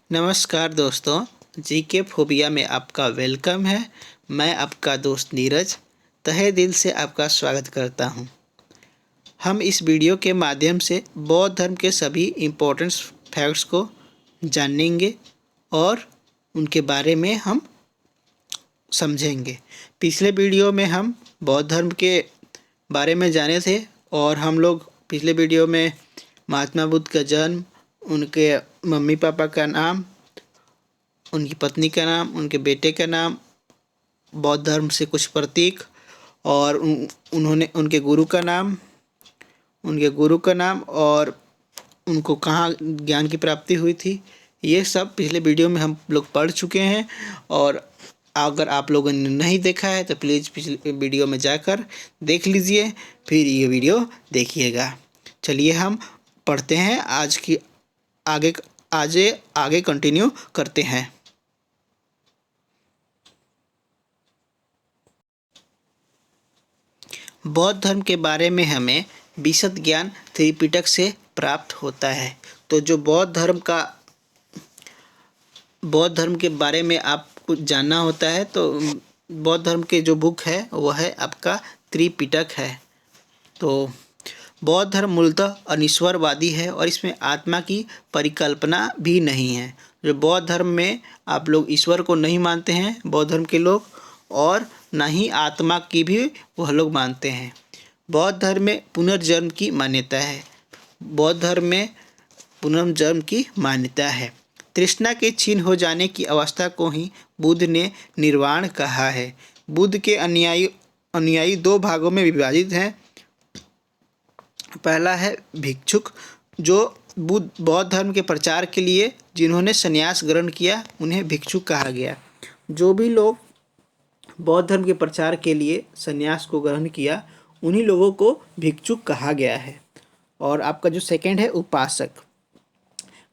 नमस्कार दोस्तों, GK phobia में आपका वेलकम है। मैं आपका दोस्त नीरज तहे दिल से आपका स्वागत करता हूं। हम इस वीडियो के माध्यम से बौद्ध धर्म के सभी इम्पोर्टेंट फैक्ट्स को जानेंगे और उनके बारे में हम समझेंगे। पिछले वीडियो में हम बौद्ध धर्म के बारे में जाने थे और हम लोग पिछले वीडियो में महात्मा बुद्ध का जन्म, उनके मम्मी पापा का नाम, उनकी पत्नी का नाम, उनके बेटे का नाम, बौद्ध धर्म से कुछ प्रतीक और उन्होंने उनके गुरु का नाम और उनको कहाँ ज्ञान की प्राप्ति हुई थी, ये सब पिछले वीडियो में हम लोग पढ़ चुके हैं। और अगर आप लोगों ने नहीं देखा है तो प्लीज़ पिछले वीडियो में जाकर देख लीजिए, फिर ये वीडियो देखिएगा। चलिए हम पढ़ते हैं, आगे कंटिन्यू करते हैं। बौद्ध धर्म के बारे में हमें विशद ज्ञान त्रिपिटक से प्राप्त होता है। तो जो बौद्ध धर्म के बारे में आपको जानना होता है तो बौद्ध धर्म के जो बुक है वह है आपका त्रिपिटक है। तो बौद्ध धर्म मूलतः अनिश्वरवादी है और इसमें आत्मा की परिकल्पना भी नहीं है। जो बौद्ध धर्म में आप लोग ईश्वर को नहीं मानते हैं बौद्ध धर्म के लोग, और न ही आत्मा की भी वह लोग मानते हैं। बौद्ध धर्म में पुनर्जन्म की मान्यता है। बौद्ध धर्म में पुनर्जन्म की मान्यता है। तृष्णा के क्षीण हो जाने की अवस्था को ही बुद्ध ने निर्वाण कहा है। बुद्ध के अनुयायी दो भागों में विभाजित हैं। पहला है भिक्षुक, जो बौद्ध धर्म के प्रचार के लिए जिन्होंने संन्यास ग्रहण किया उन्हें भिक्षुक कहा गया। जो भी लोग बौद्ध धर्म के प्रचार के लिए संन्यास को ग्रहण किया उन्हीं लोगों को भिक्षुक कहा गया है। और आपका जो सेकंड है उपासक,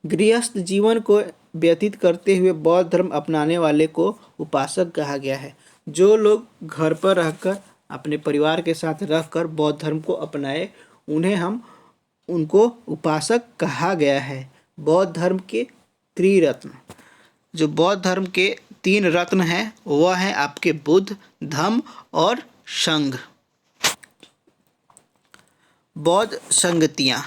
गृहस्थ जीवन को व्यतीत करते हुए बौद्ध धर्म अपनाने वाले को उपासक कहा गया है। जो लोग घर पर रहकर अपने परिवार के साथ रहकर बौद्ध धर्म को अपनाए उनको उपासक कहा गया है। बौद्ध धर्म के त्रिरत्न, जो बौद्ध धर्म के 3 रत्न हैं वह हैं आपके बुद्ध, धम्म और संघ। बौद्ध संगतियाँ,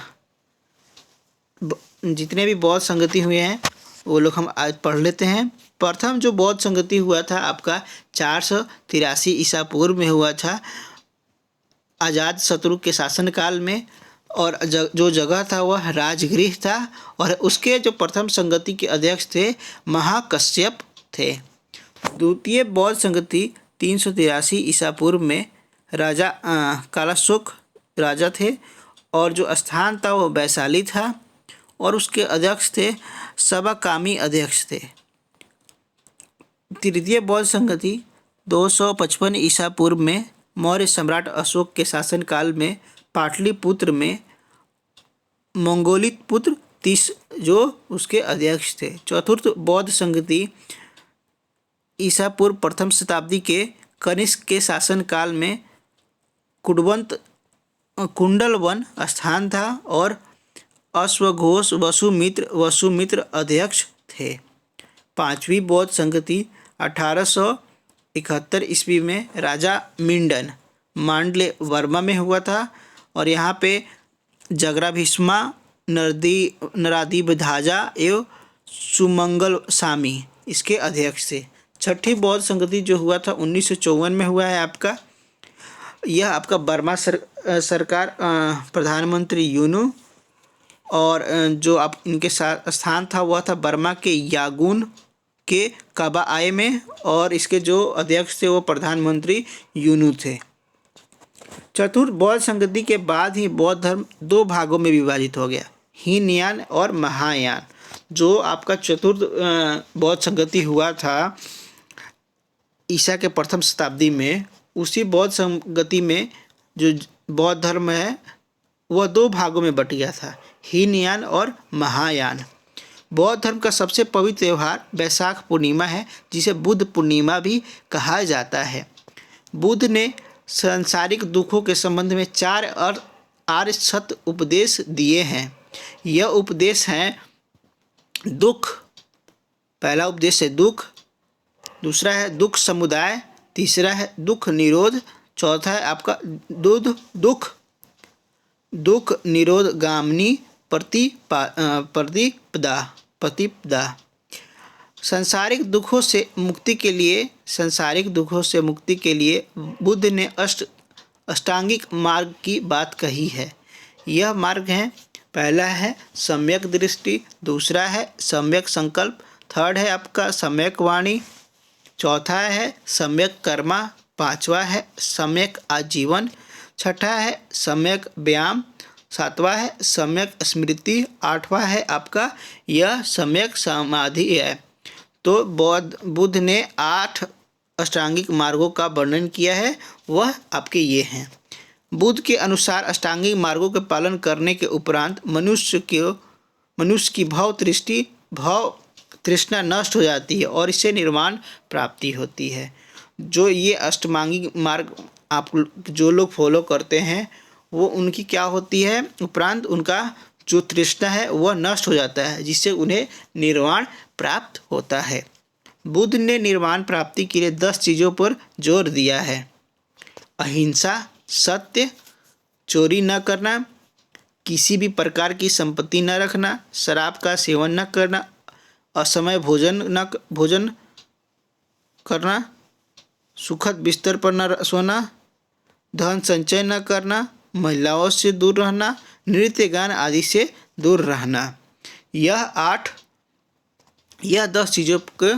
जितने भी बौद्ध संगति हुए हैं वो लोग हम आज पढ़ लेते हैं। प्रथम जो बौद्ध संगति हुआ था आपका 483 ईसा पूर्व में हुआ था, अजात शत्रु के शासनकाल में, और जो जगह था वह राजगृह था। और उसके जो प्रथम संगति के अध्यक्ष थे महाकश्यप थे। द्वितीय बौद्ध संगति 383 ईसा पूर्व में राजा कालाशोक राजा थे और जो स्थान था वह वैशाली था और उसके अध्यक्ष थे सबाकामी अध्यक्ष थे। तृतीय बौद्ध संगति 255 ईसा पूर्व में मौर्य सम्राट अशोक के शासनकाल में पाटलिपुत्र में मंगोलित पुत्र तीस जो उसके अध्यक्ष थे। चतुर्थ बौद्ध संगति ईसा पूर्व प्रथम शताब्दी के कनिष्क के शासनकाल में कुंडलवन स्थान था और अश्वघोष वसुमित्र अध्यक्ष थे। पांचवी बौद्ध संगति 1871 ईस्वी में राजा मिंडन मांडले वर्मा में हुआ था और यहाँ पे जगराभिस्मा, नराधिबधाजा एवं सुमंगल स्वामी इसके अध्यक्ष थे। छठी बौद्ध संगति जो हुआ था 1954 में हुआ है आपका। यह आपका बर्मा सरकार प्रधानमंत्री यूनू और जो आप इनके स्थान था वह था बर्मा के यागुन के कबाआय में और इसके जो अध्यक्ष थे वो प्रधानमंत्री यूनू थे। चतुर्थ बौद्ध संगति के बाद ही बौद्ध धर्म 2 भागों में विभाजित हो गया, हीनयान और महायान। जो आपका चतुर्थ बौद्ध संगति हुआ था ईसा के प्रथम शताब्दी में, उसी बौद्ध संगति में जो बौद्ध धर्म है वह 2 भागों में बट गया था, हीनयान और महायान। बौद्ध धर्म का सबसे पवित्र त्यौहार वैशाख पूर्णिमा है, जिसे बुद्ध पूर्णिमा भी कहा जाता है। बुद्ध ने सांसारिक दुखों के संबंध में 4 आर्य सत्य उपदेश दिए हैं। यह उपदेश हैं दुख, पहला उपदेश है दुख, दूसरा है दुख समुदाय, तीसरा है दुख निरोध, चौथा है आपका दुख निरोध गामिनी प्रतिपदा। सांसारिक दुखों से मुक्ति के लिए बुद्ध ने अष्टांगिक मार्ग की बात कही है। यह मार्ग है, पहला है सम्यक दृष्टि, दूसरा है सम्यक संकल्प, थर्ड है आपका सम्यक वाणी, चौथा है सम्यक कर्मा, पांचवा है सम्यक आजीवन, छठा है सम्यक व्यायाम, सातवां है सम्यक स्मृति, आठवां है आपका यह सम्यक समाधि है। तो बुद्ध ने 8 अष्टांगिक मार्गों का वर्णन किया है, वह आपके ये हैं। बुद्ध के अनुसार अष्टांगिक मार्गों के पालन करने के उपरांत मनुष्य की भव तृष्णा नष्ट हो जाती है और इससे निर्वाण प्राप्ति होती है। जो ये अष्टांगिक मार्ग आप जो लोग फॉलो करते हैं वो उनकी क्या होती है, उपरांत उनका जो तृष्णा है वह नष्ट हो जाता है, जिससे उन्हें निर्वाण प्राप्त होता है। बुद्ध ने निर्वाण प्राप्ति के लिए 10 चीज़ों पर जोर दिया है। अहिंसा, सत्य, चोरी न करना, किसी भी प्रकार की संपत्ति न रखना, शराब का सेवन न करना, असमय भोजन करना, सुखद बिस्तर पर न सोना, धन संचय न करना, महिलाओं से दूर रहना, नृत्य गान आदि से दूर रहना। यह 10 चीज़ों के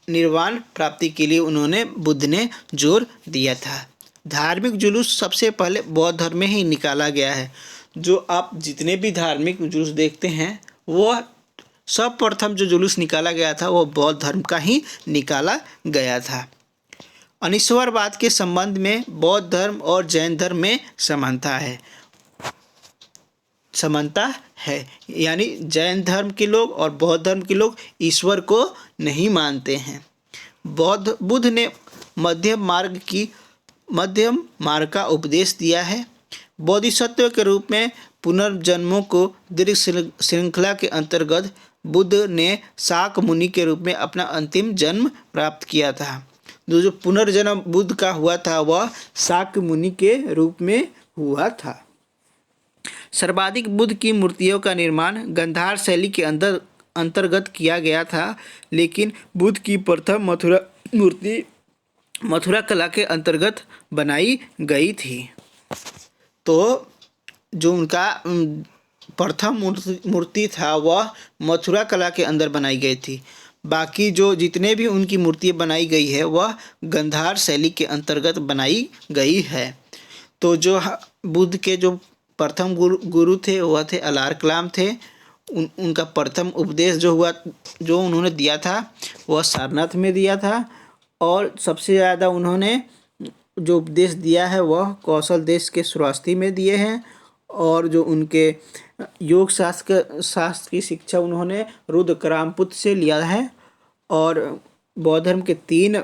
निर्वाण प्राप्ति के लिए बुद्ध ने जोर दिया था। धार्मिक जुलूस सबसे पहले बौद्ध धर्म में ही निकाला गया है। जो आप जितने भी धार्मिक जुलूस देखते हैं वह सर्वप्रथम जो जुलूस निकाला गया था वो बौद्ध धर्म का ही निकाला गया था। अनिश्वरवाद के संबंध में बौद्ध धर्म और जैन धर्म में समानता है, यानी जैन धर्म के लोग और बौद्ध धर्म के लोग ईश्वर को नहीं मानते हैं। बुद्ध ने मध्यम मार्ग का उपदेश दिया है। बोधिसत्व के रूप में पुनर्जन्मों को दीर्घ श्रृंखला के अंतर्गत बुद्ध ने शाक मुनि के रूप में अपना अंतिम जन्म प्राप्त किया था। जो पुनर्जन्म बुद्ध का हुआ था वह शाक मुनि के रूप में हुआ था। सर्वाधिक बुद्ध की मूर्तियों का निर्माण गांधार शैली के अंतर्गत किया गया था, लेकिन बुद्ध की प्रथम मूर्ति मथुरा कला के अंतर्गत बनाई गई थी। तो जो उनका प्रथम मूर्ति था वह मथुरा कला के अंदर बनाई गई थी। बाकी जो जितने भी उनकी मूर्तियाँ बनाई गई है वह गांधार शैली के अंतर्गत बनाई गई है। तो जो बुद्ध के जो प्रथम गुरु थे वह थे अलार कलाम थे। उनका प्रथम उपदेश जो उन्होंने दिया था वह सारनाथ में दिया था, और सबसे ज़्यादा उन्होंने जो उपदेश दिया है वह कौशल देश के श्रावस्ती में दिए हैं, और जो उनके योग शास्त्र की शिक्षा उन्होंने रुद्रकामपुत्र से लिया है। और बौद्ध धर्म के 3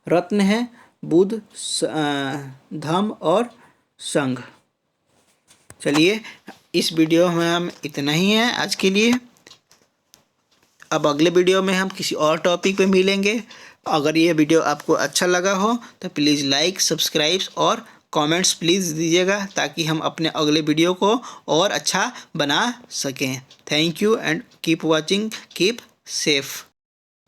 रत्न हैं, बुद्ध, धम्म और संघ। चलिए इस वीडियो में हम इतना ही है आज के लिए। अब अगले वीडियो में हम किसी और टॉपिक पे मिलेंगे। अगर ये वीडियो आपको अच्छा लगा हो तो प्लीज़ लाइक, सब्सक्राइब और कमेंट्स प्लीज़ दीजिएगा, ताकि हम अपने अगले वीडियो को और अच्छा बना सकें। Thank you and keep watching, keep safe.